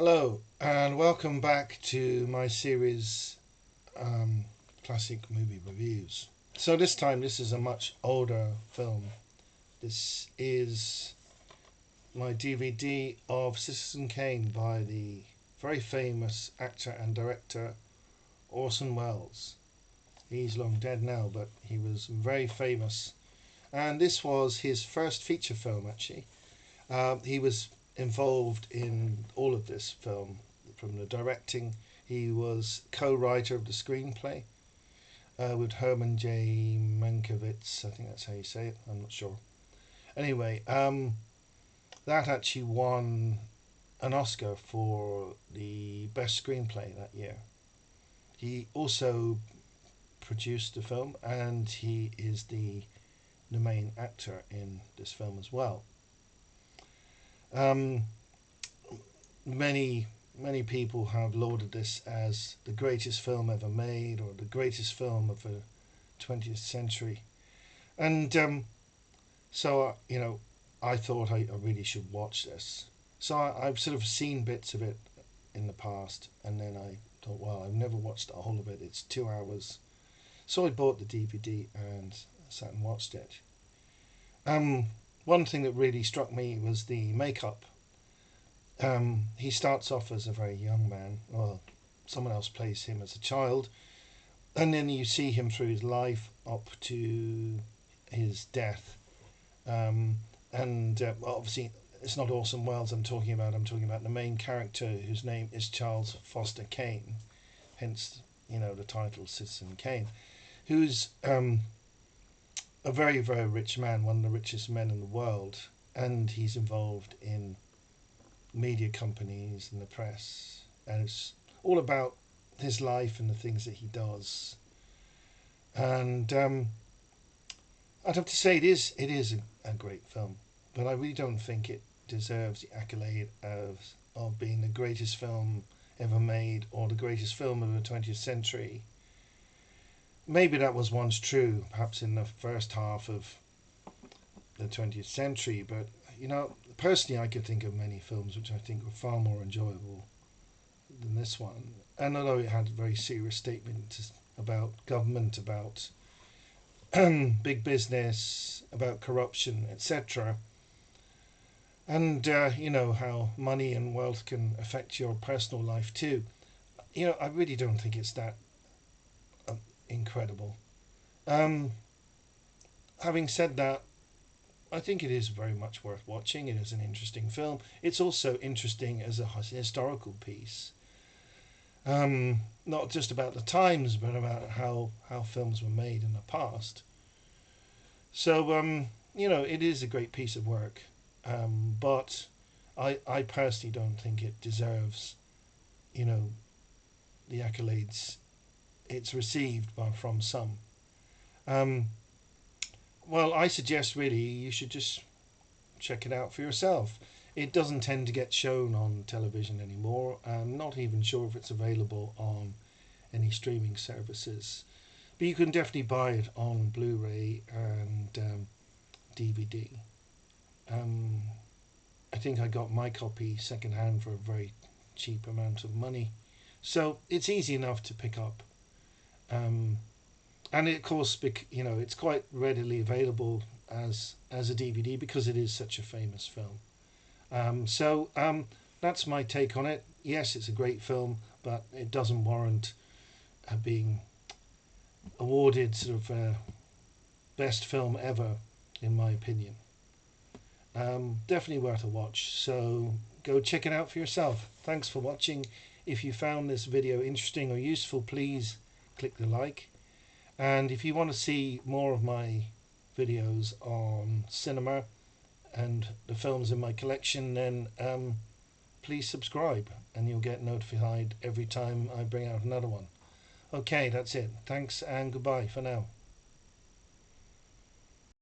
Hello and welcome back to my series Classic Movie Reviews. So this is a much older film. This is my DVD of Citizen Kane by the very famous actor and director Orson Welles. He's long dead now, but he was very famous. And this was his first feature film actually. He was involved in all of this film, from the directing. He was co-writer of the screenplay with Herman J. Mankiewicz. I think that's how you say it. I'm not sure. Anyway, that actually won an Oscar for the best screenplay that year. He also produced the film, and he is the main actor in this film as well. Many people have lauded this as the greatest film ever made, or the greatest film of the 20th century. And I thought I really should watch this. So I've sort of seen bits of it in the past, and then I thought, well, I've never watched the whole of it. It's 2 hours. So I bought the DVD and sat and watched it. One thing that really struck me was the makeup. He starts off as a very young man. Well, someone else plays him as a child, and then you see him through his life up to his death. Obviously, it's not Orson Welles I'm talking about. I'm talking about the main character, whose name is Charles Foster Kane. Hence, the title Citizen Kane, who's a very, very rich man, one of the richest men in the world, and he's involved in media companies and the press, and it's all about his life and the things that he does. And I'd have to say it is a great film, but I really don't think it deserves the accolade of being the greatest film ever made, or the greatest film of the 20th century. Maybe that was once true, perhaps in the first half of the 20th century, but personally I could think of many films which I think were far more enjoyable than this one. And although it had a very serious statement about government, about big business, about corruption, etc., and how money and wealth can affect your personal life too, I really don't think it's that incredible. Having said that, I think it is very much worth watching. It is an interesting film. It's also interesting as a historical piece. Not just about the times, but about how films were made in the past. So, it is a great piece of work. But I personally don't think it deserves, the accolades it's received from some. Well, I suggest really you should just check it out for yourself. It doesn't tend to get shown on television anymore. I'm not even sure if it's available on any streaming services, but you can definitely buy it on Blu-ray and DVD. I think I got my copy secondhand for a very cheap amount of money, so it's easy enough to pick up. And of course, it's quite readily available as a DVD because it is such a famous film. That's my take on it. Yes, it's a great film, but it doesn't warrant being awarded sort of best film ever, in my opinion. Definitely worth a watch, so go check it out for yourself. Thanks for watching. If you found this video interesting or useful, please click the like. And if you want to see more of my videos on cinema and the films in my collection, then please subscribe and you'll get notified every time I bring out another one. Okay, that's it. Thanks and goodbye for now.